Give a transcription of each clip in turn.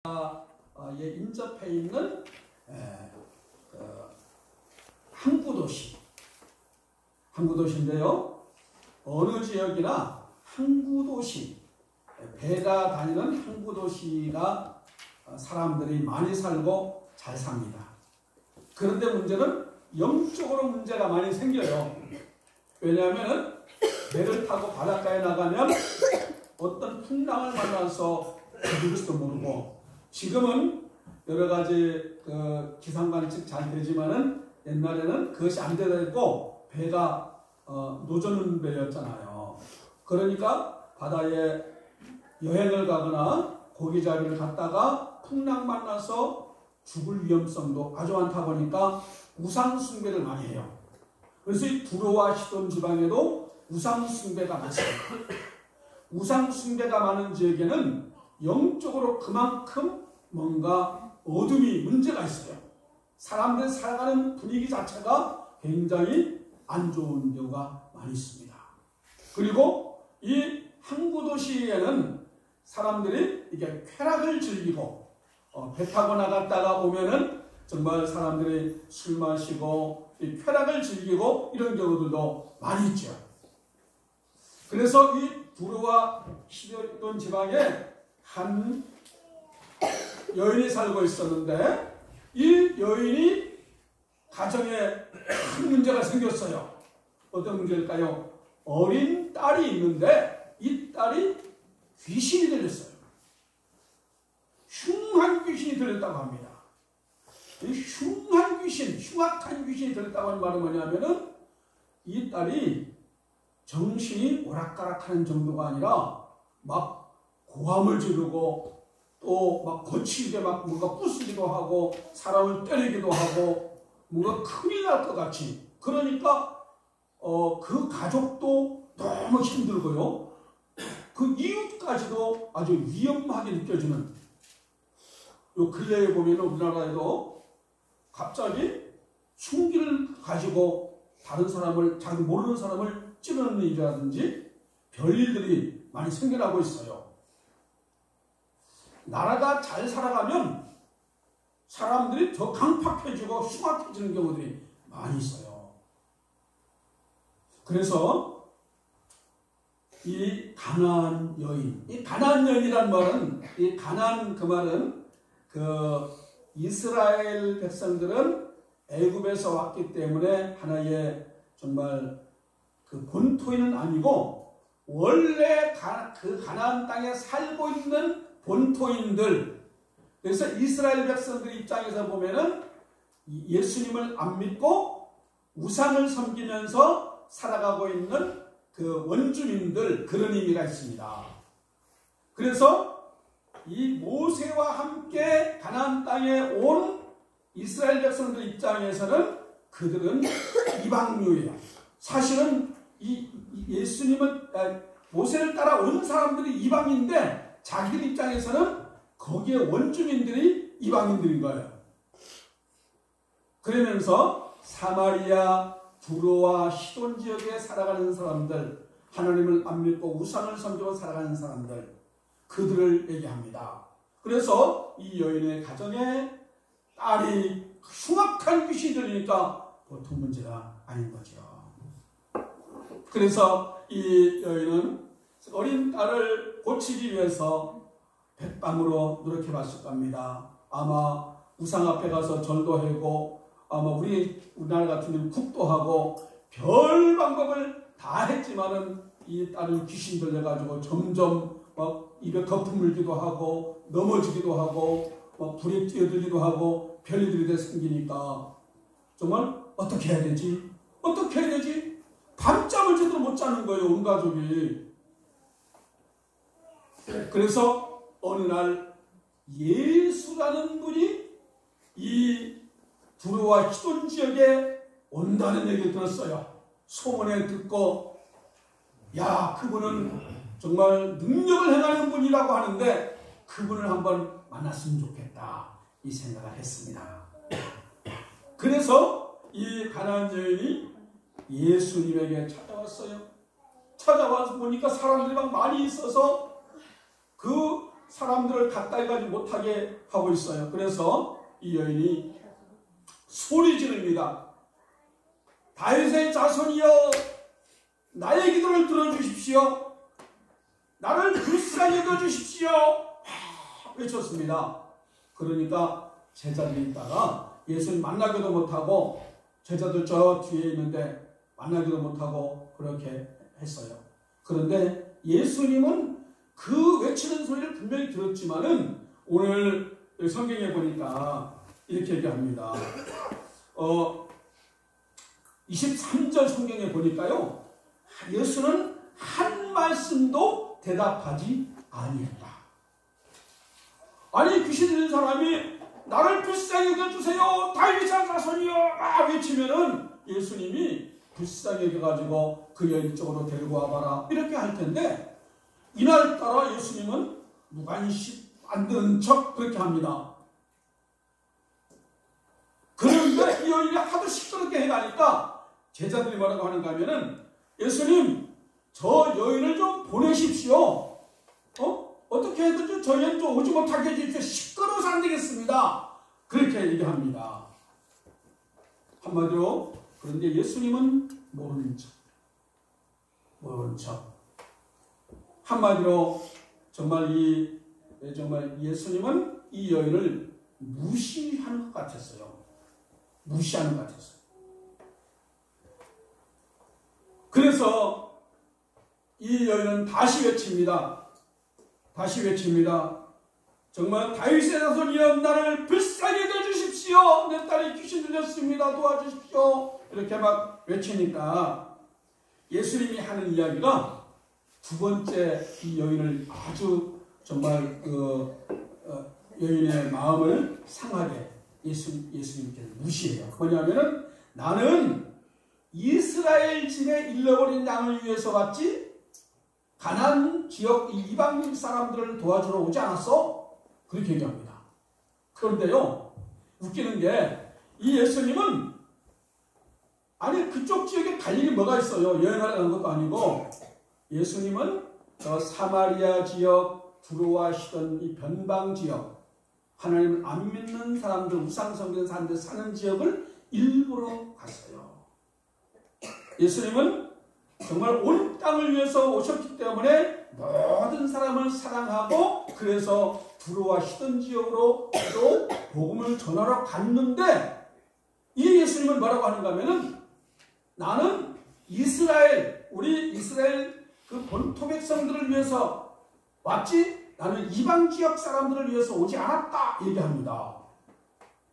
인접해 있는 항구도시인데요. 어느 지역이나 항구도시, 배가 다니는 항구도시가 사람들이 많이 살고 잘 삽니다. 그런데 문제는 영적으로 문제가 많이 생겨요. 왜냐하면 배를 타고 바닷가에 나가면 어떤 풍랑을 만나서 죽을지도 모르고, 지금은 여러 가지 기상 관측 잘 되지만은 옛날에는 그것이 안 되고 배가 노젓는 배였잖아요. 그러니까 바다에 여행을 가거나 고기잡이를 갔다가 풍랑 만나서 죽을 위험성도 아주 많다 보니까 우상 숭배를 많이 해요. 그래서 이 두로와 시돈 지방에도 우상 숭배가 많습니다. 우상 숭배가 많은 지역에는 영적으로 그만큼 뭔가 어둠이 문제가 있어요. 사람들이 살아가는 분위기 자체가 굉장히 안 좋은 경우가 많이 있습니다. 그리고 이 항구도시에는 사람들이 이게 쾌락을 즐기고 배 타고 나갔다가 오면은 정말 사람들이 술 마시고 이 쾌락을 즐기고 이런 경우들도 많이 있죠. 그래서 이 두로와 시돈 지방에 한 여인이 살고 있었는데, 이 여인이 가정에 큰 문제가 생겼어요. 어떤 문제일까요? 어린 딸이 있는데 이 딸이 귀신이 들렸어요. 흉한 귀신이 들렸다고 합니다. 이 흉한 귀신, 흉악한 귀신이 들렸다고 하는 말은 뭐냐면은 이 딸이 정신이 오락가락하는 정도가 아니라 막 고함을 지르고 또 막 거칠게 막 뭔가 부수기도 하고 사람을 때리기도 하고 뭔가 큰일 날 것 같이, 그러니까 그 가족도 너무 힘들고요, 그 이웃까지도 아주 위험하게 느껴지는, 요 근래에 보면 우리나라에도 갑자기 흉기를 가지고 다른 사람을, 자기 모르는 사람을 찌르는 일이라든지 별일들이 많이 생겨나고 있어요. 나라가 잘 살아가면 사람들이 더 강팍해지고 흉악해지는 경우들이 많이 있어요. 그래서 이 가나안 여인, 이 가나안 여인이란 말은, 이 가나안 그 말은 이스라엘 백성들은 애굽에서 왔기 때문에 하나의 정말 그 본토인은 아니고 원래 그 가나안 땅에 살고 있는 본토인들. 그래서 이스라엘 백성들 입장에서 보면은 예수님을 안 믿고 우상을 섬기면서 살아가고 있는 그 원주민들, 그런 의미가 있습니다. 그래서 이 모세와 함께 가나안 땅에 온 이스라엘 백성들 입장에서는 그들은 이방류예요. 사실은 이 예수님을, 모세를 따라 온 사람들이 이방인데 자기들 입장에서는 거기에 원주민들이 이방인들인 거예요. 그러면서 사마리아, 두로와 시돈 지역에 살아가는 사람들, 하나님을 안 믿고 우상을 섬기고 살아가는 사람들, 그들을 얘기합니다. 그래서 이 여인의 가정에 딸이 흉악한 귀신이 들리니까 보통 문제가 아닌 거죠. 그래서 이 여인은 어린 딸을 고치기 위해서 백방으로 노력해 봤을 겁니다. 아마 우상 앞에 가서 절도 하고, 아마 우리나라 같은 경우는 국도 하고 별 방법을 다 했지만은 이 딸은 귀신 들려가지고 점점 막 입에 거품 물기도 하고 넘어지기도 하고 막 불에 뛰어들기도 하고 별일들이 생기니까 정말 어떻게 해야 되지? 어떻게 해야 되지? 밤잠을 제대로 못 자는 거예요, 온 가족이. 그래서 어느 날 예수라는 분이 이 두로와 시돈 지역에 온다는 얘기를 들었어요. 소문에 듣고, 야, 그분은 정말 능력을 행하는 분이라고 하는데 그분을 한번 만났으면 좋겠다, 이 생각을 했습니다. 그래서 이 가나안 여인이 예수님에게 찾아왔어요. 찾아와서 보니까 사람들이 막 많이 있어서 그 사람들을 가까이 가지 못하게 하고 있어요. 그래서 이 여인이 소리 지릅니다. 다윗의 자손이여, 나의 기도를 들어주십시오. 나를 불쌍히 여겨주십시오. 외쳤습니다. 그러니까 제자들이 있다가 예수님 만나기도 못하고, 제자들 저 뒤에 있는데 만나기도 못하고 그렇게 했어요. 그런데 예수님은 그 외치는 소리를 분명히 들었지만은 오늘 성경에 보니까 이렇게 얘기합니다. 23절 성경에 보니까요, 예수는 한 말씀도 대답하지 아니했다. 아니, 귀신 들린 사람이 나를 불쌍히 여겨주세요, 다윗의 자손이여 외치면은 예수님이 불쌍히 여겨가지고 그 여인 쪽으로 데리고 와봐라 이렇게 할 텐데, 이날따라 예수님은 무관심 안 듣는 척 그렇게 합니다. 그런데 이 여인이 하도 시끄럽게 해가니까 제자들이 뭐라고 하는가 하면은, 예수님, 저 여인을 좀 보내십시오. 어떻게 해도 저 여인 좀 오지 못하게 해주십시오. 시끄러워서 안 되겠습니다. 그렇게 얘기합니다. 한마디로, 그런데 예수님은 모르는 척. 한마디로 정말 예수님은 이 여인을 무시하는 것 같았어요. 그래서 이 여인은 다시 외칩니다. 정말 다윗의 자손이여, 나를 불쌍히 여겨주십시오. 내 딸이 귀신 들렸습니다. 도와주십시오. 이렇게 막 외치니까 예수님이 하는 이야기가 두 번째 이 여인을 아주 정말 여인의 마음을 상하게 예수님께서 무시해요. 뭐냐면은, 나는 이스라엘 집에 잃어버린 양을 위해서 왔지 가나안 지역 이방 사람들을 도와주러 오지 않았어? 그렇게 얘기합니다. 그런데요, 웃기는 게 이 예수님은 아니 그쪽 지역에 갈 일이 뭐가 있어요? 여행하러 간 것도 아니고, 예수님은 저 사마리아 지역, 두로와 시돈 이 변방 지역, 하나님을 안 믿는 사람들, 우상 섬기는 사람들 사는 지역을 일부러 갔어요. 예수님은 정말 온 땅을 위해서 오셨기 때문에 모든 사람을 사랑하고, 그래서 두로와 시돈 지역으로 또 복음을 전하러 갔는데, 이 예수님은 뭐라고 하는가 하면은, 나는 우리 이스라엘 그 본토 백성들을 위해서 왔지, 나는 이방 지역 사람들을 위해서 오지 않았다 얘기합니다.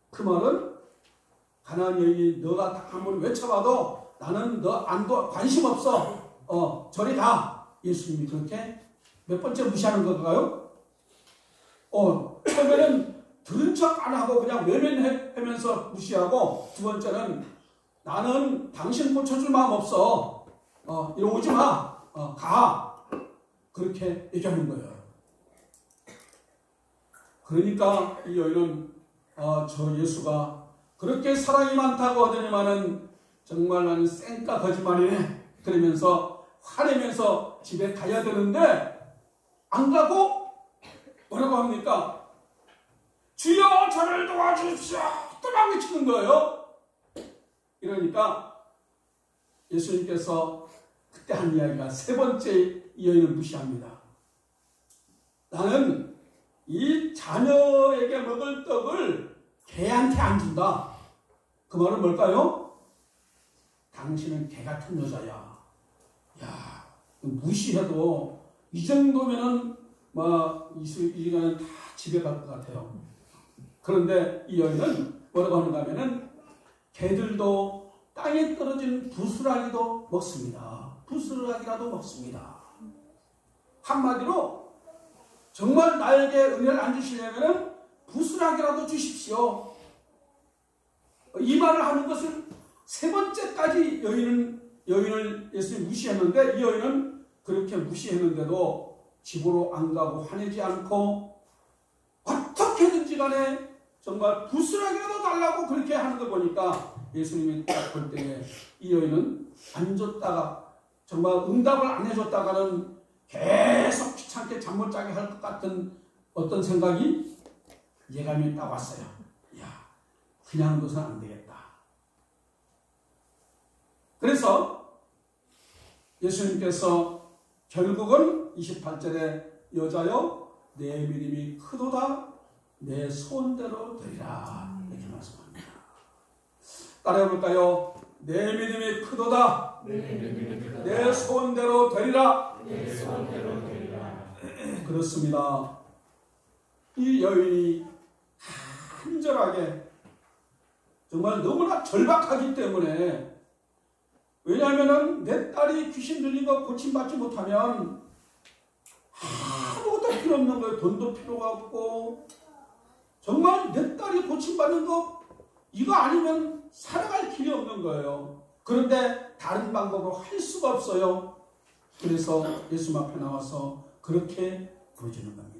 그 말은, 가나안 여인이 너가 아무리 외쳐봐도 나는 너 관심 없어. 저리 가. 예수님이 그렇게 몇 번째 무시하는 건가요? 처음에는 들은 척 안 하고 그냥 외면하면서 무시하고, 두 번째는 나는 당신 고쳐줄 마음 없어. 이리 오지 마. 가. 그렇게 얘기하는 거예요. 그러니까 이 여인은 저 예수가 그렇게 사랑이 많다고 하더니만은 정말 나는 쌩까 거짓말이네. 그러면서 화내면서 집에 가야 되는데 안 가고 뭐라고 합니까? 주여 저를 도와주십시오. 또 막 외치는 거예요. 이러니까 예수님께서 그때 한 이야기가 세 번째 이 여인을 무시합니다. 나는 이 자녀에게 먹을 떡을 개한테 안 준다. 그 말은 뭘까요? 당신은 개 같은 여자야. 야, 무시해도 이 정도면은 이 시간은 다 집에 갈 것 같아요. 그런데 이 여인은 뭐라고 하는가 하면은, 개들도 땅에 떨어진 부스라기도 먹습니다. 부스라기라도 먹습니다. 한마디로 정말 나에게 은혜를 안 주시려면 부스라기라도 주십시오. 이 말을 하는 것은 세 번째까지 여인을 예수님이 무시했는데, 이 여인은 그렇게 무시했는데도 집으로 안 가고 화내지 않고 어떻게든지 간에 정말 부스라기라도 달라고 그렇게 하는 거 보니까, 예수님이 딱 볼 때에 이 여인은 안 줬다가 정말 응답을 안 해줬다가는 계속 귀찮게 잠 못 자게 할 것 같은 어떤 생각이 예감이 딱 왔어요. 야, 그냥 둬서는 안 되겠다. 그래서 예수님께서 결국은 28절에 여자여 내 믿음이 크도다 내 소원대로 되리라 이렇게 말씀합니다. 따라해볼까요? 내 믿음이 크도다 내 소원대로 되리라. 그렇습니다. 이 여인이 간절하게 정말 너무나 절박하기 때문에, 왜냐하면 내 딸이 귀신 들린 거 고침받지 못하면 아무것도 필요 없는 거예요. 돈도 필요가 없고, 정말 내 딸이 고침받는 거 이거 아니면 살아갈 길이 없는 거예요. 그런데 다른 방법으로 할 수가 없어요. 그래서 예수 앞에 나와서 그렇게 부르짖는 겁니다.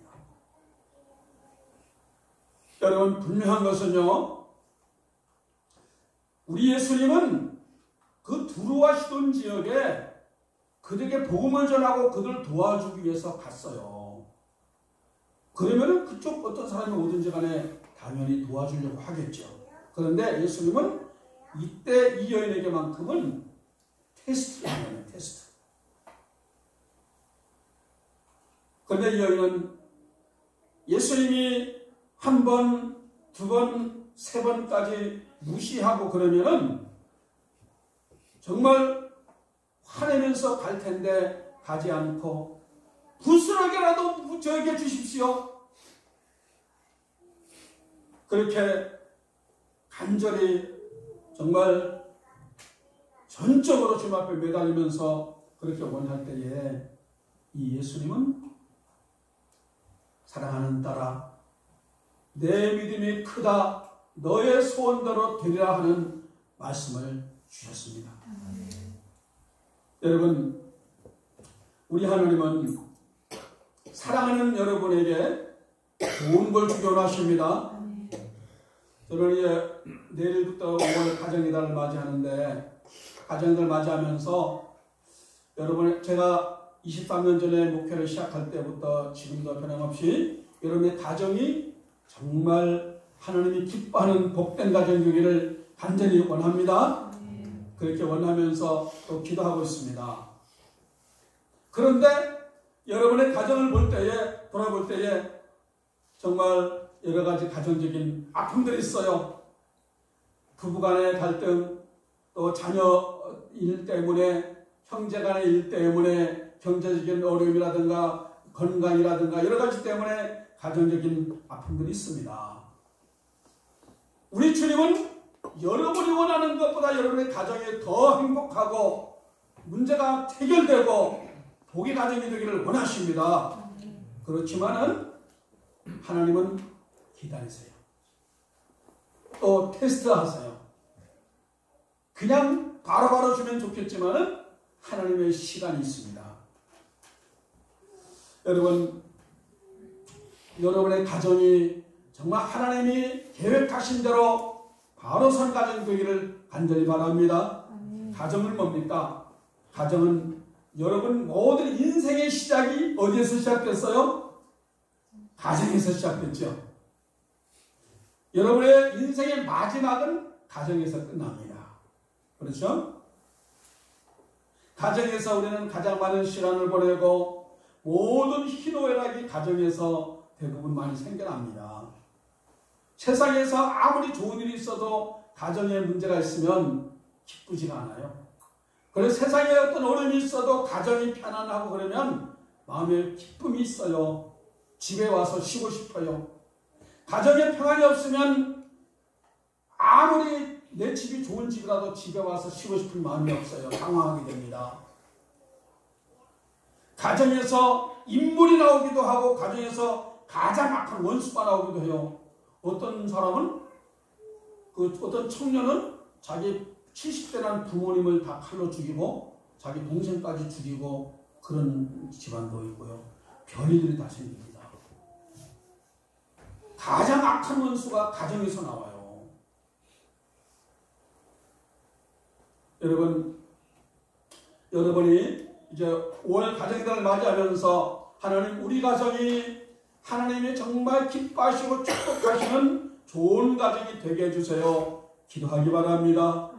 여러분, 분명한 것은요, 우리 예수님은 그 두루와 시돈 지역에 그들에게 복음을 전하고 그들을 도와주기 위해서 갔어요. 그러면 그쪽 어떤 사람이 오든지 간에 당연히 도와주려고 하겠죠. 그런데 예수님은 이때 이 여인에게만큼은 테스트를 하는 거예요. 테스트. 그런데 이 여인은 예수님이 한 번, 두 번, 세 번까지 무시하고 그러면은 정말 화내면서 갈 텐데 가지 않고 부스러기라도 저에게 주십시오. 그렇게 간절히 정말 전적으로 주님 앞에 매달리면서 그렇게 원할 때에 이 예수님은 사랑하는 딸아, 내 믿음이 크다 너의 소원대로 되리라 하는 말씀을 주셨습니다. 여러분, 우리 하나님은 사랑하는 여러분에게 좋은 걸 주기 원하십니다. 저는 이제 내일부터 5월 가정이달을 맞이하는데, 가정이달 맞이하면서 여러분, 제가 23년 전에 목회를 시작할 때부터 지금도 변함없이 여러분의 가정이 정말 하나님이 기뻐하는 복된 가정 되기를 간절히 원합니다. 그렇게 원하면서 또 기도하고 있습니다. 그런데 여러분의 가정을 볼 때에, 돌아볼 때에 정말 여러 가지 가정적인 아픔들이 있어요. 부부간의 갈등, 또 자녀 일 때문에, 형제간의 일 때문에, 경제적인 어려움이라든가 건강이라든가 여러 가지 때문에 가정적인 아픔들이 있습니다. 우리 주님은 여러분이 원하는 것보다 여러분의 가정이 더 행복하고 문제가 해결되고 복의 가정이 되기를 원하십니다. 그렇지만은 하나님은 기다리세요. 또 테스트하세요. 그냥 바로바로 주면 좋겠지만은 하나님의 시간이 있습니다. 여러분, 여러분의 가정이 정말 하나님이 계획하신 대로 바로 선 가정 되기를 간절히 바랍니다. 가정은 뭡니까? 가정은 여러분 모든 인생의 시작이 어디에서 시작됐어요? 가정에서 시작됐죠. 여러분의 인생의 마지막은 가정에서 끝납니다. 그렇죠? 가정에서 우리는 가장 많은 시간을 보내고 모든 희노애락이 가정에서 대부분 많이 생겨납니다. 세상에서 아무리 좋은 일이 있어도 가정에 문제가 있으면 기쁘지가 않아요. 그래서 세상에 어떤 어려움이 있어도 가정이 편안하고 그러면 마음에 기쁨이 있어요. 집에 와서 쉬고 싶어요. 가정에 평안이 없으면 아무리 내 집이 좋은 집이라도 집에 와서 쉬고 싶은 마음이 없어요. 당황하게 됩니다. 가정에서 인물이 나오기도 하고 가정에서 가장 악한 원수가 나오기도 해요. 어떤 사람은, 어떤 청년은 자기 70대 난 부모님을 다 칼로 죽이고 자기 동생까지 죽이고 그런 집안도 있고요. 별일들이 다 생깁니다. 가장 악한 원수가 가정에서 나와요. 여러분이 이제 5월 가정이달을 맞이하면서 하나님, 우리 가정이 하나님이 정말 기뻐하시고 축복하시는 좋은 가정이 되게 해주세요. 기도하기 바랍니다.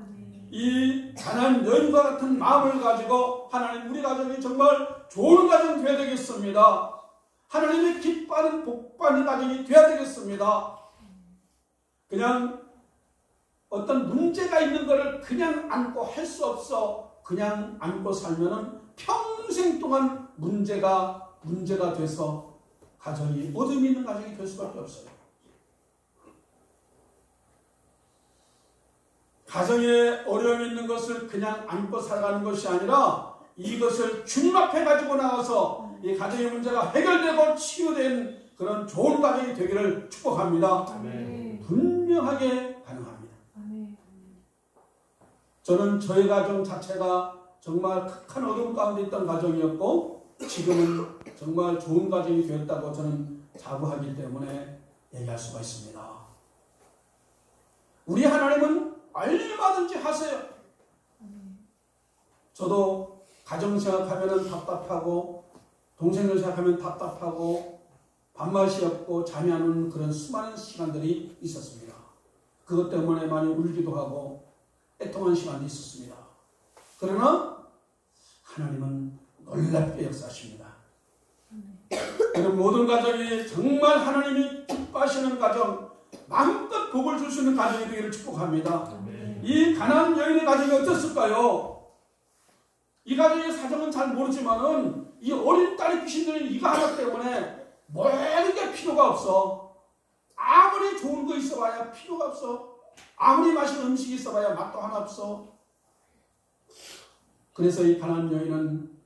이 가난한 여인과 같은 마음을 가지고 하나님 우리 가정이 정말 좋은 가정이 되어야 되겠습니다. 하나님이 기뻐하는 복받는 가정이 되어야 되겠습니다. 그냥 어떤 문제가 있는 것을 그냥 안고 할 수 없어 그냥 안고 살면은 평생 동안 문제가 돼서 가정이 어둠이 있는 가정이 될 수밖에 없어요. 가정에 어려움이 있는 것을 그냥 안고 살아가는 것이 아니라 이것을 주님 앞에 가지고 나가서 이 가정의 문제가 해결되고 치유된 그런 좋은 가정이 되기를 축복합니다. 아멘. 분명하게 가능합니다. 저는 저희 가정 자체가 정말 극한 어려움 가운데 있던 가정이었고 지금은 정말 좋은 가정이 되었다고 저는 자부하기 때문에 얘기할 수가 있습니다. 우리 하나님은 얼마든지 하세요. 저도 가정 생각하면 답답하고 동생들 생각하면 답답하고 밥맛이 없고 잠이 안 오는 그런 수많은 시간들이 있었습니다. 그것 때문에 많이 울기도 하고 애통한 시간이 있었습니다. 그러나 하나님은 놀랍게 역사하십니다. 그런 모든 가정이 정말 하나님이 기뻐하시는 가정, 마음껏 복을 줄 수 있는 가정이 되기를 축복합니다. 이 가난한 여인의 가정이 어땠을까요? 이 가정의 사정은 잘 모르지만은 이 어린 딸의 귀신들은 이거 하나 때문에 모든 게 필요가 없어. 아무리 좋은 거 있어봐야 필요가 없어. 아무리 맛있는 음식이 있어봐야 맛도 하나 없어. 그래서 이 가난한 여인은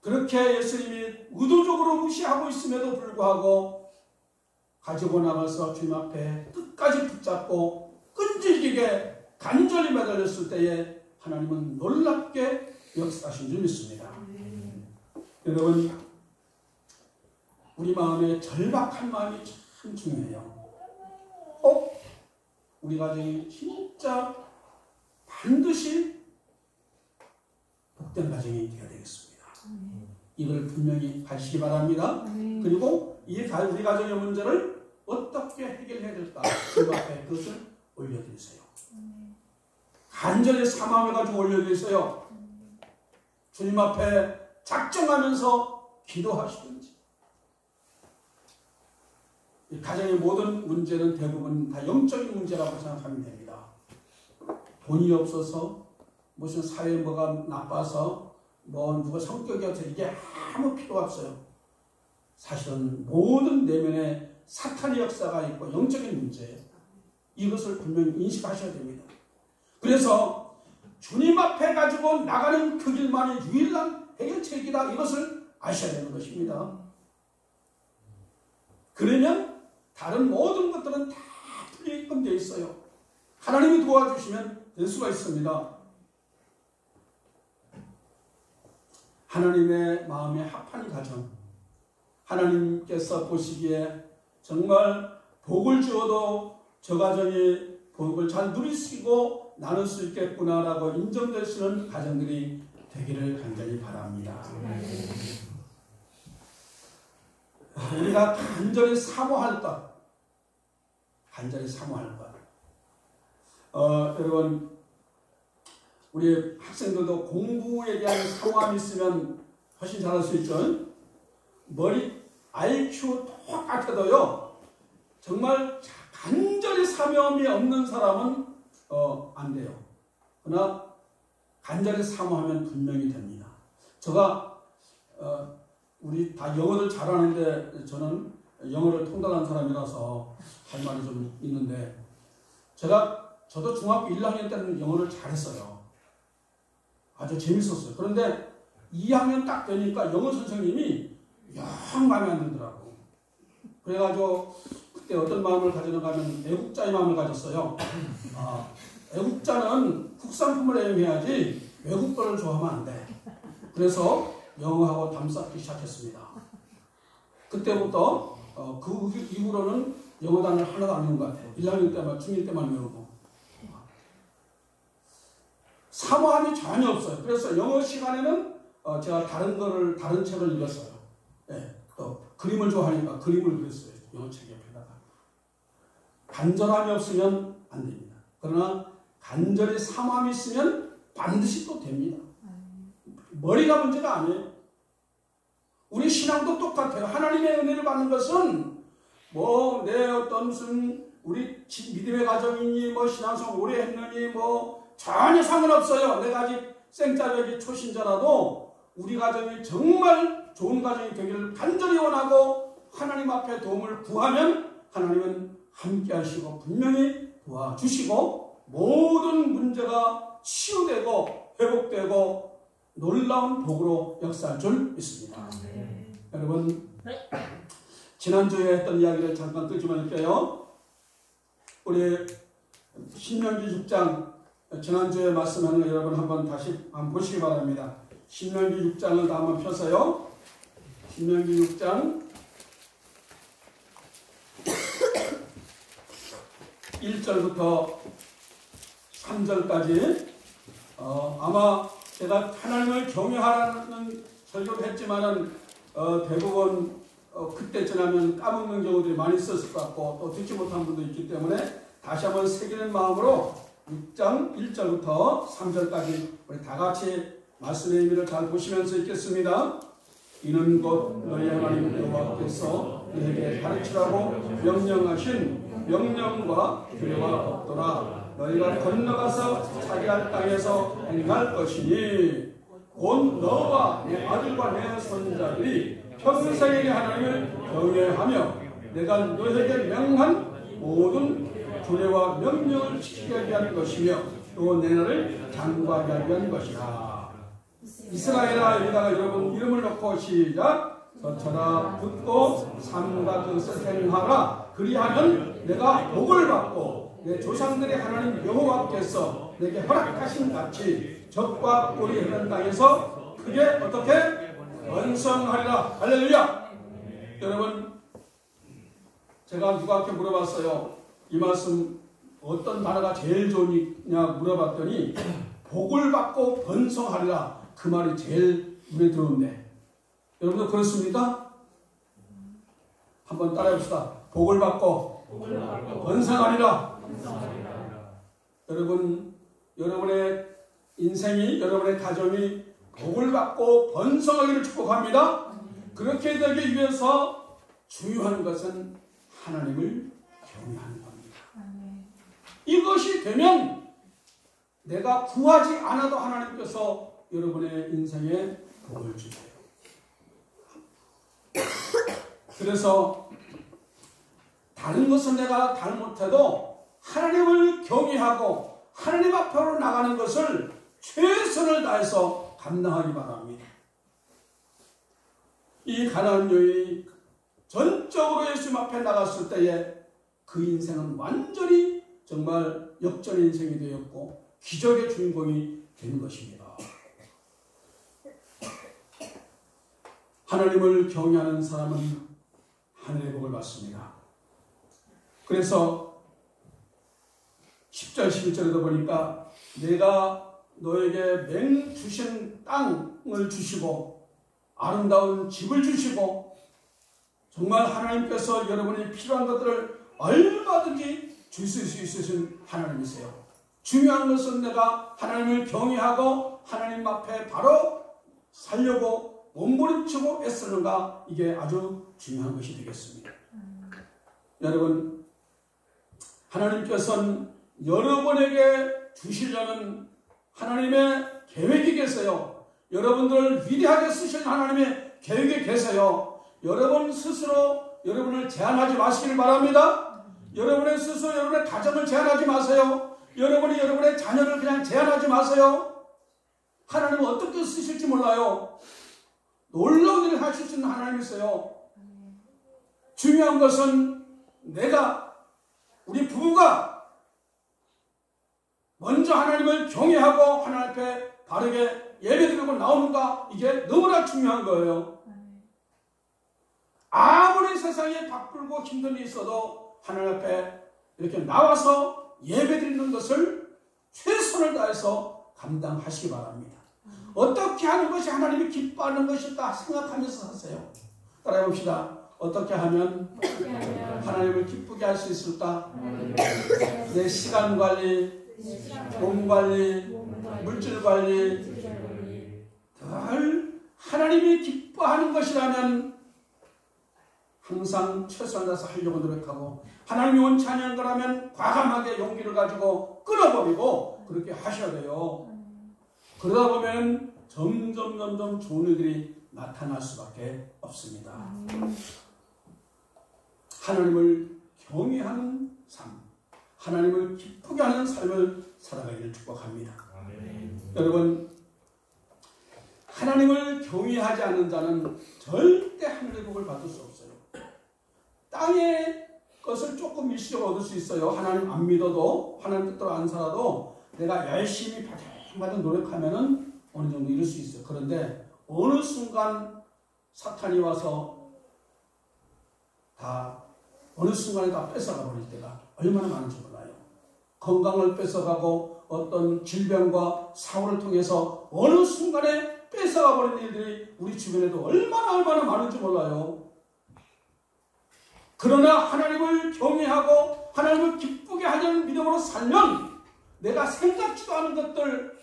그렇게 예수님이 의도적으로 무시하고 있음에도 불구하고 가지고 나가서 주님 앞에 끝까지 붙잡고 끈질기게 간절히 매달렸을 때에 하나님은 놀랍게 역사하신 줄 믿습니다. 여러분, 우리 마음에 절박한 마음이 참 중요해요. 우리 가정이 진짜 반드시 복된 가정이 되어야 되겠습니다. 이걸 분명히 가시기 바랍니다. 그리고 우리 가정의 문제를 어떻게 해결해야 될까? 주님 앞에 그것을 올려드리세요. 간절히 사모함을 가지고 올려드리세요. 주님 앞에 작정하면서 기도하시든지. 이 가정의 모든 문제는 대부분 다 영적인 문제라고 생각하면 됩니다. 돈이 없어서 무슨 사회에 뭐가 나빠서 누가 성격이 어떻게 이게 아무 필요가 없어요. 사실은 모든 내면에 사탄의 역사가 있고 영적인 문제예요. 이것을 분명히 인식하셔야 됩니다. 그래서 주님 앞에 가지고 나가는 그 길만이 유일한 해결책이다. 이것을 아셔야 되는 것입니다. 그러면 다른 모든 것들은 다 풀리게끔 되어 있어요. 하나님이 도와주시면 될 수가 있습니다. 하나님의 마음에 합한 가정, 하나님께서 보시기에 정말 복을 주어도 저 가정이 복을 잘 누리시고 나눌 수 있겠구나라고 인정되시는 가정들이 되기를 간절히 바랍니다. 우리가 간절히 사모할 것, 여러분, 우리 학생들도 공부에 대한 사모함이 있으면 훨씬 잘할 수 있죠. 머리 IQ 똑같아도요, 정말 간절히 사모함이 없는 사람은 안 돼요. 그러나 간절히 사모하면 분명히 됩니다. 제가 우리 다 영어를 잘하는데 저는 영어를 통달한 사람이라서 할 말이 좀 있는데, 저도 중학교 1학년 때는 영어를 잘했어요. 아주 재밌었어요. 그런데 2학년 딱 되니까 영어 선생님이 영 마음에 안 들더라고. 그래가지고 그때 어떤 마음을 가지는가 하면 애국자의 마음을 가졌어요. 애국자는 국산품을 애용해야지 외국 거를 좋아하면 안 돼. 그래서 영어하고 담쌓기 시작했습니다. 그때부터 그 이후로는 영어 단어를 하나도 안 외운 것 같아요. 1학년 때만, 중1 때만 외우고. 사모함이 전혀 없어요. 그래서 영어 시간에는 제가 다른 책을 읽었어요. 네, 또 그림을 좋아하니까 그림을 그렸어요. 영어책 옆에다가. 간절함이 없으면 안 됩니다. 그러나 간절히 사모함이 있으면 반드시 또 됩니다. 머리가 문제가 아니에요. 우리 신앙도 똑같아요. 하나님의 은혜를 받는 것은 뭐 내 어떤 무슨 우리 믿음의 가정이니 뭐 신앙생활 오래 했느니 뭐 전혀 상관없어요. 내가 아직 생짜배기 초신자라도 우리 가정이 정말 좋은 가정이 되기를 간절히 원하고 하나님 앞에 도움을 구하면 하나님은 함께 하시고 분명히 도와주시고 모든 문제가 치유되고 회복되고 놀라운 복으로 역사할 줄 믿습니다. 여러분 지난주에 했던 이야기를 잠깐 끄집어낼 게요. 우리 신명기 6장 지난주에 말씀하는 거 여러분 한번 다시 한번 보시기 바랍니다. 신명기 6장을 다 한번 펴서요. 신명기 6장 1절부터 3절까지 아마 제가 하나님을 경외하라는 설교를 했지만은 대부분 그때 지나면 까먹는 경우들이 많이 있었을 것 같고 또 듣지 못한 분도 있기 때문에 다시 한번 새기는 마음으로 6장 1절부터 3절까지 우리 다 같이 말씀의 의미를 잘 보시면서 읽겠습니다. 이는 곧 너희 하나님 여호와께서 너희에게 가르치라고 명령하신 명령과 규례가 없더라. 너희가 건너가서 차지할 땅에서 행할 것이니 곧 너와 내 아들과 내 손자들이 평생에 하나님을 경외하며 내가 너희에게 명한 모든 규례와 명령을 지키게 위한 것이며 또 내 나라를 장구하게 위한 것이라. 이스라엘아 여기다가 여러분 이름을 넣고 시작. 서쳐라 붙고 삼가 그것을 행하라. 그리하면 내가 복을 받고 내 조상들의 하나님 여호와께서 내게 허락하신 같이 적과 꿀이 흐르는 땅에서 그게 어떻게 번성하리라. 할렐루야. 여러분 제가 누구한테 물어봤어요. 이 말씀 어떤 단어가 제일 좋으냐 물어봤더니 복을 받고 번성하리라. 그 말이 제일 눈에 들어오는데 여러분도 그렇습니까? 한번 따라해봅시다. 복을 받고 번성하리라. 여러분 여러분의 인생이 여러분의 가정이 복을 받고 번성하기를 축복합니다. 그렇게 되기 위해서 중요한 것은 하나님을 경외하는 겁니다. 이것이 되면 내가 구하지 않아도 하나님께서 여러분의 인생에 복을 주세요. 그래서 다른 것은 내가 잘못해도 하나님을 경외하고 하나님 앞으로 나가는 것을 최선을 다해서 감당하기 바랍니다. 이 가나안 여인이 전적으로 예수님 앞에 나갔을 때에 그 인생은 완전히 정말 역전의 인생이 되었고 기적의 주인공이 된 것입니다. 하나님을 경외하는 사람은 하늘의 복을 받습니다. 그래서 10절 11절에도 보니까 내가 너에게 맹 주신 땅을 주시고 아름다운 집을 주시고 정말 하나님께서 여러분이 필요한 것들을 얼마든지 주실 수 있으신 하나님이세요. 중요한 것은 내가 하나님을 경외하고 하나님 앞에 바로 살려고 몸부림치고 애쓰는가, 이게 아주 중요한 것이 되겠습니다. 여러분 하나님께서는 여러분에게 주시려는 하나님의 계획이 계세요. 여러분들을 위대하게 쓰시는 하나님의 계획이 계세요. 여러분 스스로 여러분을 제한하지 마시길 바랍니다. 여러분의 스스로 여러분의 가정을 제한하지 마세요. 여러분이 여러분의 자녀를 그냥 제한하지 마세요. 하나님은 어떻게 쓰실지 몰라요. 놀라운 일을 하실 수 있는 하나님이세요. 중요한 것은 내가, 우리 부부가 먼저 하나님을 경외하고 하나님 앞에 바르게 예배드리고 나오는가, 이게 너무나 중요한 거예요. 아무리 세상에 바쁘고 힘든 일이 있어도 하나님 앞에 이렇게 나와서 예배드리는 것을 최선을 다해서 감당하시기 바랍니다. 어떻게 하는 것이 하나님이 기뻐하는 것일까 생각하면서 하세요. 따라해봅시다. 어떻게 하면 하나님을 기쁘게 할 수 있을까? 내 시간 관리, 몸 관리, 물질 관리, 늘 하나님이 기뻐하는 것이라면 항상 최선을 다해서 하려고 노력하고, 하나님이 원치 않는 거라면 과감하게 용기를 가지고 끊어버리고 그렇게 하셔야 돼요. 그러다 보면 점점 좋은 일들이 나타날 수밖에 없습니다. 하나님을 경외하는 삶, 하나님을 기쁘게 하는 삶을 살아가기를 축복합니다. 여러분, 하나님을 경외하지 않는 자는 절대 하늘의 복을 받을 수 없어요. 땅의 것을 조금 일시적으로 얻을 수 있어요. 하나님 안 믿어도, 하나님 뜻대로 안 살아도 내가 열심히 바득바득 노력하면은 어느 정도 이룰 수 있어요. 그런데 어느 순간 사탄이 와서 어느 순간에 다 뺏어가 버릴 때가 얼마나 많은지 몰라요. 건강을 뺏어가고 어떤 질병과 사고를 통해서 어느 순간에 뺏어가 버리는 일들이 우리 주변에도 얼마나 많은지 몰라요. 그러나 하나님을 경외하고 하나님을 기쁘게 하려는 믿음으로 살면 내가 생각지도 않은 것들,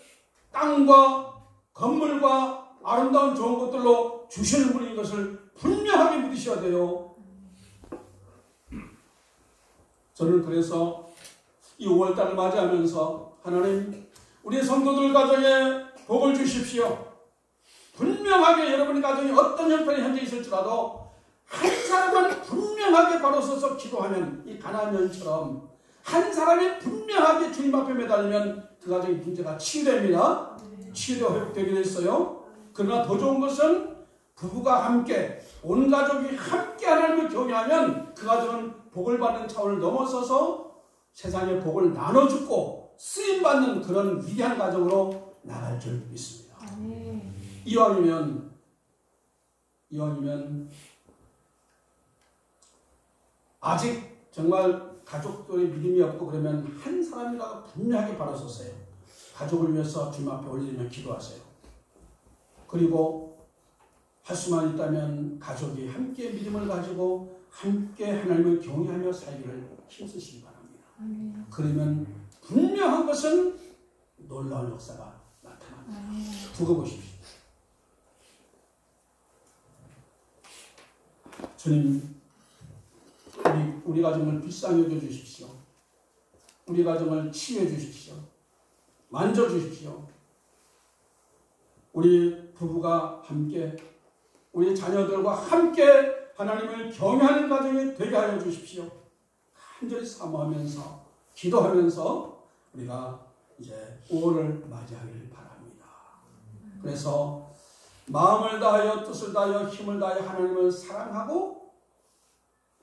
땅과 건물과 아름다운 좋은 것들로 주시는 분인 것을 분명하게 믿으셔야 돼요. 저는 그래서 이 5월달을 맞이하면서 하나님, 우리 성도들 가정에 복을 주십시오. 분명하게 여러분의 가정이 어떤 형편이 현재 있을지라도 한 사람은 분명하게 바로 서서 기도하면, 이 가나안 여인처럼 한 사람이 분명하게 주님 앞에 매달리면 그 가정의 문제가 치유됩니다. 치유되고 회복되게 됐어요. 그러나 더 좋은 것은 부부가 함께, 온 가족이 함께 하나님을 경외하면 그 가정은 복을 받는 차원을 넘어서서 세상에 복을 나눠주고 쓰임받는 그런 위대한 가정으로 나갈 줄 믿습니다. 이왕이면 아직 정말 가족들의 믿음이 없고 그러면 한 사람이라도 분명하게 바로 서세요. 가족을 위해서 주님 앞에 올리며 기도하세요. 그리고 할 수만 있다면 가족이 함께 믿음을 가지고 함께 하나님을 경외하며 살기를 힘쓰시기 바랍니다. 그러면 분명한 것은 놀라운 역사가 나타납니다. 두고 보십시오. 주님, 우리 가정을 불쌍히 여겨 주십시오. 우리 가정을 치유해 주십시오. 만져주십시오. 우리 부부가 함께, 우리 자녀들과 함께 하나님을 경외하는 가정이 되게 하여 주십시오. 간절히 사모하면서 기도하면서 우리가 이제 5월을 맞이하기를 바랍니다. 그래서 마음을 다하여 뜻을 다하여 힘을 다하여 하나님을 사랑하고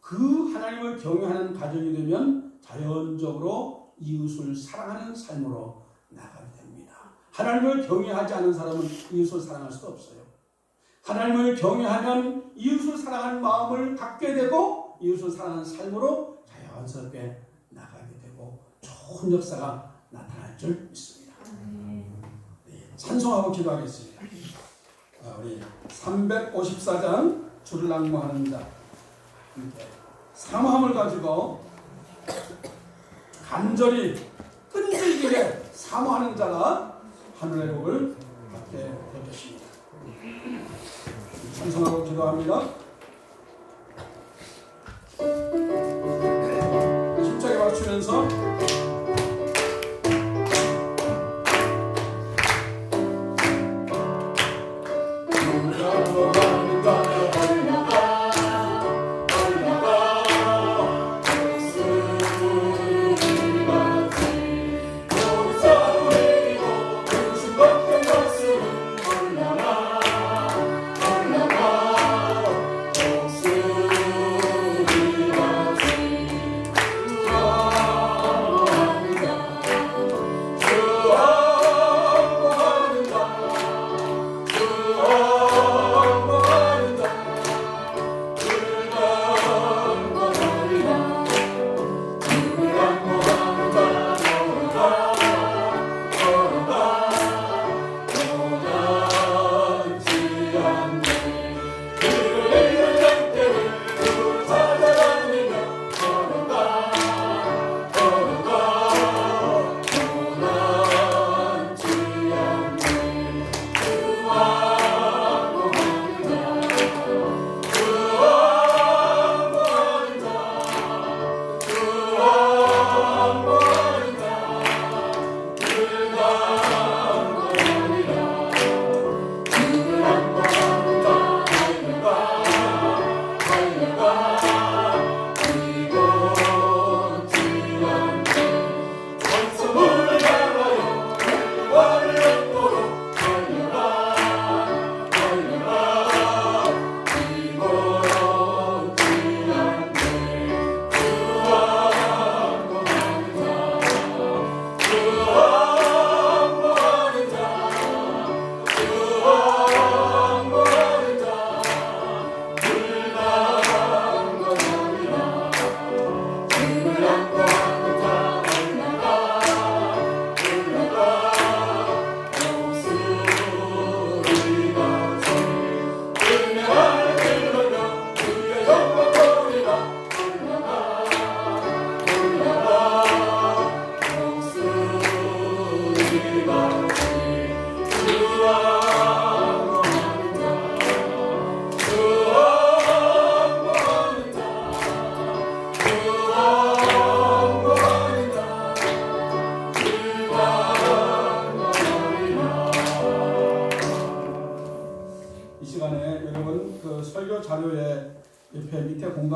그 하나님을 경외하는 가정이 되면 자연적으로 이웃을 사랑하는 삶으로 나가게 됩니다. 하나님을 경외하지 않은 사람은 이웃을 사랑할 수가 없어요. 하나님을 경외하면 이웃을 사랑하는 마음을 갖게 되고 이웃을 사랑하는 삶으로 자연스럽게 나가게 되고 좋은 역사가 나타날 줄 믿습니다. 네, 찬송하고 기도하겠습니다. 우리 354장 주를 낭모하는 자, 사모함을 가지고 간절히 끈질기게 사모하는 자가 하늘의 복을 받게 될 것입니다. 찬송하고 기도합니다. 힘차게 맞추면서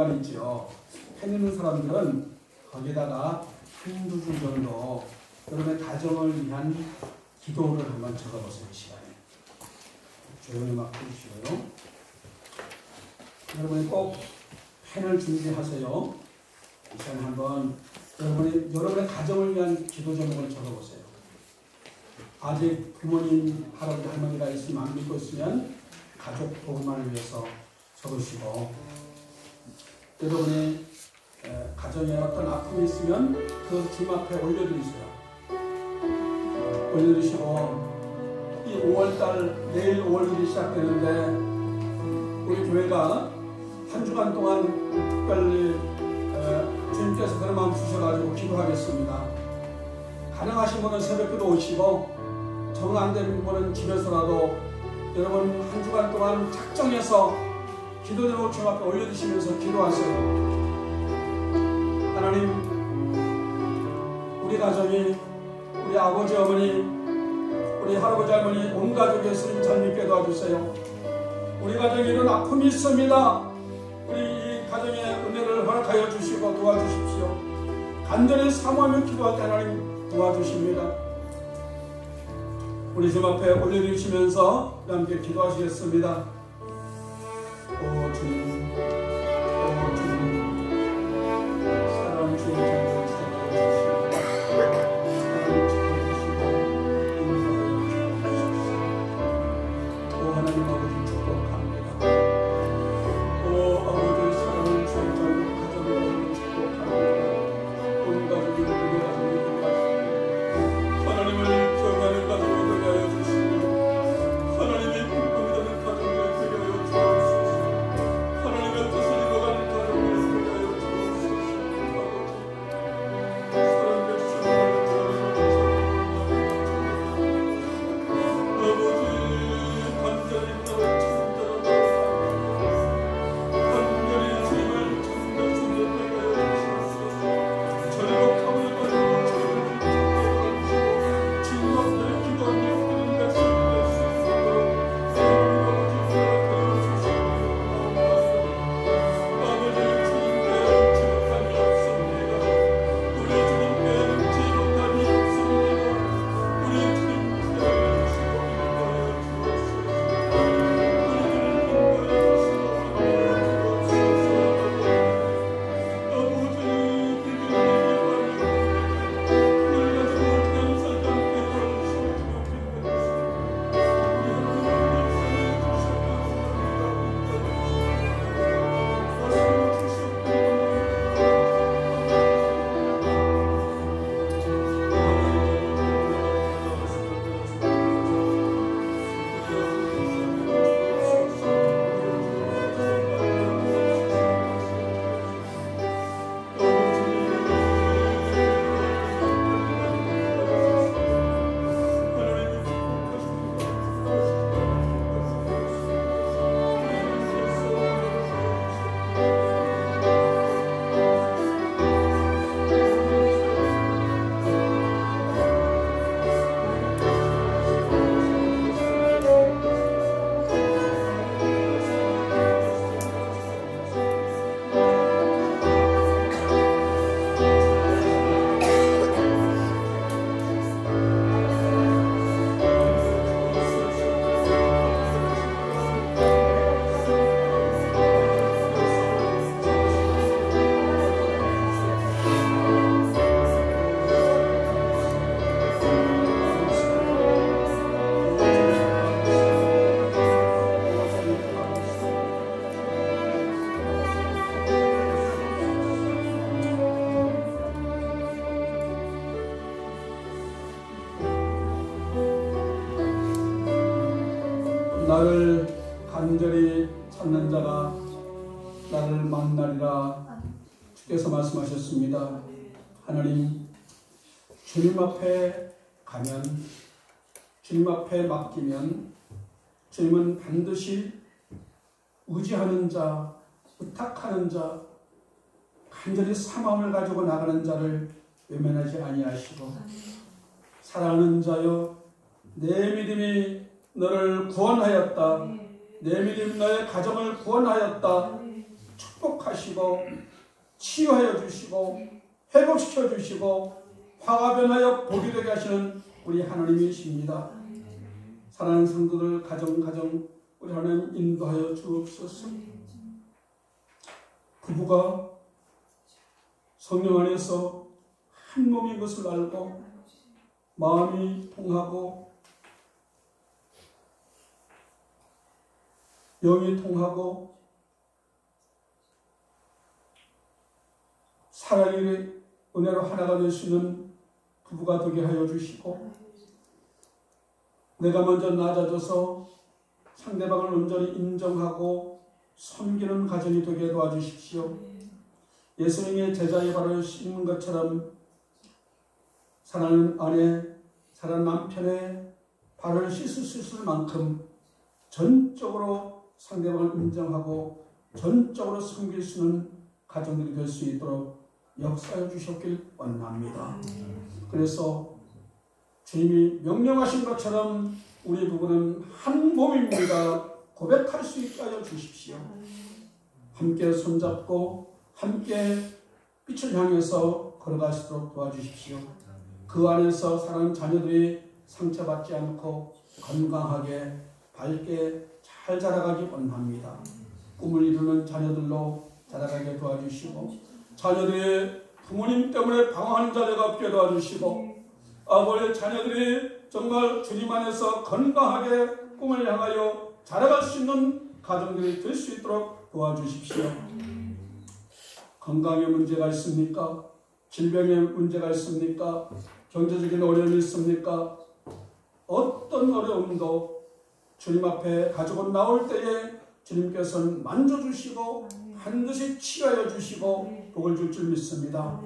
시간 있죠. 펜 있는 사람들은 거기다가 한두 줄 정도 여러분의 가정을 위한 기도를 한번 적어보세요. 이 시간에 조용히 막 해주시고요. 여러분이 꼭 펜을 준비하세요. 이 시간에 한번 여러분의 가정을 위한 기도 제목을 적어보세요. 아직 부모님, 할아버지, 할머니가 있으면 안 믿고 있으면 가족 복음만을 위해서 적으시고, 여러분의 가정에 어떤 아픔이 있으면 그 주님 앞에 올려드리세요. 올려드리시고, 이 5월달 내일 5월 1일이 시작되는데 우리 교회가 한 주간 동안 특별히 주님께서 그런 마음 주셔가지고 기도하겠습니다. 가능하신 분은 새벽기도 오시고 정 안 되는 분은 집에서라도 여러분 한 주간 동안 작정해서 기도 제목을 주님 앞에 올려주시면서 기도하세요. 하나님, 우리 가정이, 우리 아버지 어머니, 우리 할아버지 할머니 온 가족이 예수님 잘 믿게 도와주세요. 우리 가정에 이런 아픔이 있습니다. 우리 이 가정에 은혜를 허락하여 주시고 도와주십시오. 간절히 사모하며 기도할 때 하나님 도와주십니다. 우리 주님 앞에 올려주시면서 함께 기도하시겠습니다. 오 주님, 오 주님, 사랑하는 주님 잘 지켜주시고 오 하나님 아버지 축복합니다. 오 아버지 사랑하는 주님 잘 가정을 축복합니다. 온 가족이 우리 가정이 되게 하나님을 기억하는 가정이 되게 하여 주시고, 하나님의 꿈꾸미 되는 가정이 되게 하여 주옵소서. 하나님의 뜻을 이루어가는 가정이 되게 하여 주옵소서. 사랑해 주시는 아버지, 간절히 나를 찾는다라고 간절히 주님을 찾는 주님 되게 하여 주옵소서. 절복함을 가지고 나를 간절히 찾는 자가 나를 만나리라 주께서 말씀하셨습니다. 하나님, 주님 앞에 가면, 주님 앞에 맡기면 주님은 반드시 의지하는 자, 의탁하는 자, 간절히 사마음을 가지고 나가는 자를 외면하지 아니하시고, 사랑하는 자여, 내 믿음이 너를 구원하였다. 내 믿음이 너의 가정을 구원하였다. 축복하시고 치유하여 주시고 회복시켜 주시고 화가 변하여 복이 되게 하시는 우리 하나님이십니다. 사랑하는 성도들 가정 우리 하나님 인도하여 주옵소서. 부부가 성령 안에서 한 몸인 것을 알고 마음이 통하고 영이 통하고 사랑의 은혜로 하나가 될 수 있는 부부가 되게 하여 주시고 내가 먼저 낮아져서 상대방을 온전히 인정하고 섬기는 가정이 되게 도와주십시오. 예수님의 제자의 발을 씻는 것처럼 사랑하는 아내, 사랑하는 남편의 발을 씻을 수 있을 만큼 전적으로 상대방을 인정하고 전적으로 섬길 수 있는 가정들이 될 수 있도록 역사해 주셨길 원합니다. 그래서 주님이 명령하신 것처럼 우리 부부는 한 몸입니다. 고백할 수 있게 하여 주십시오. 함께 손잡고 함께 빛을 향해서 걸어가시도록 도와주십시오. 그 안에서 사랑하는 자녀들이 상처받지 않고 건강하게 밝게 잘 자라가기 원합니다. 꿈을 이루는 자녀들로 자라가게 도와주시고 자녀들이 부모님 때문에 방황하는 자녀가 없게 도와주시고 아버지 자녀들이 정말 주님 안에서 건강하게 꿈을 향하여 자라갈 수 있는 가정들이 될 수 있도록 도와주십시오. 건강에 문제가 있습니까? 질병에 문제가 있습니까? 경제적인 어려움이 있습니까? 어떤 어려움도 주님 앞에 가지고 나올 때에 주님께서는 만져주시고 반드시 치유하여 주시고 복을 줄 줄 믿습니다.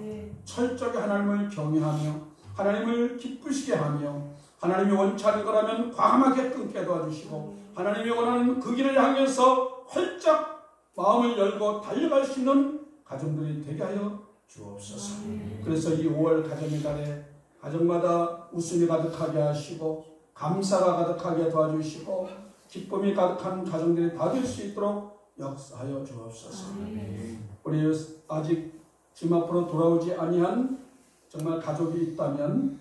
철저히 하나님을 경외하며 하나님을 기쁘시게 하며 하나님이 원치 않은 거라면 과감하게 끊게 도와주시고 하나님이 원하는 그 길을 향해서 활짝 마음을 열고 달려갈 수 있는 가정들이 되게 하여 주옵소서. 그래서 이 5월 가정의 달에 가정마다 웃음이 가득하게 하시고 감사가 가득하게 도와주시고 기쁨이 가득한 가정들이 다 될 수 있도록 역사하여 주옵소서. 우리 아직 지금 앞으로 돌아오지 아니한 정말 가족이 있다면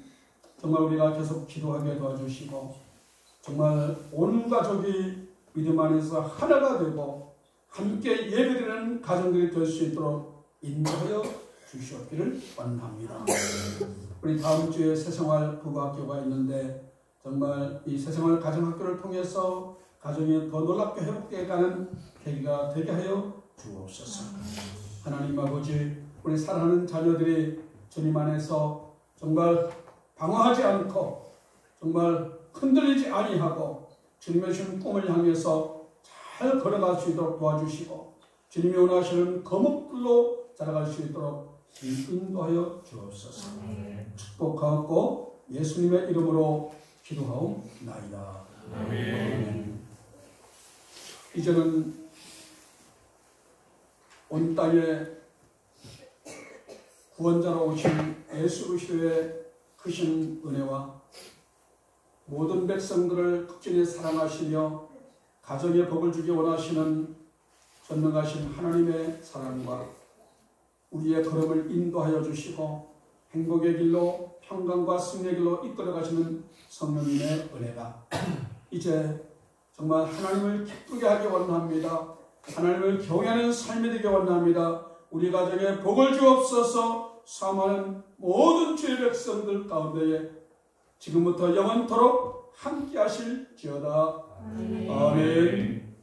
정말 우리가 계속 기도하게 도와주시고 정말 온 가족이 믿음 안에서 하나가 되고 함께 예배드리는 가정들이 될 수 있도록 인도하여 주시옵기를 원합니다. 우리 다음 주에 새생활 부부학교가 있는데 정말 이 새생활 가정학교를 통해서 가정이 더 놀랍게 회복되어 가는 계기가 되게 하여 주옵소서. 하나님 아버지, 우리 사랑하는 자녀들이 주님 안에서 정말 방황하지 않고 정말 흔들리지 아니하고 주님의 주신 꿈을 향해서 잘 걸어갈 수 있도록 도와주시고 주님이 원하시는 거목들로 자라갈 수 있도록 인도하여 주옵소서. 축복하고 예수님의 이름으로 기도하옵나이다. 아멘. 이제는 온 땅에 구원자로 오신 예수 그리스도의 크신 은혜와 모든 백성들을 극진히 사랑하시며 가정에 복을 주기 원하시는 전능하신 하나님의 사랑과 우리의 걸음을 인도하여 주시고 행복의 길로 평강과 승리의 길로 이끌어 가시는 성령님의 은혜가 이제 정말 하나님을 기쁘게 하기 원합니다. 하나님을 경외하는 삶이 되기 원합니다. 우리 가정에 복을 주옵소서. 사모하는 모든 주의 백성들 가운데에 지금부터 영원토록 함께 하실지어다. 아멘.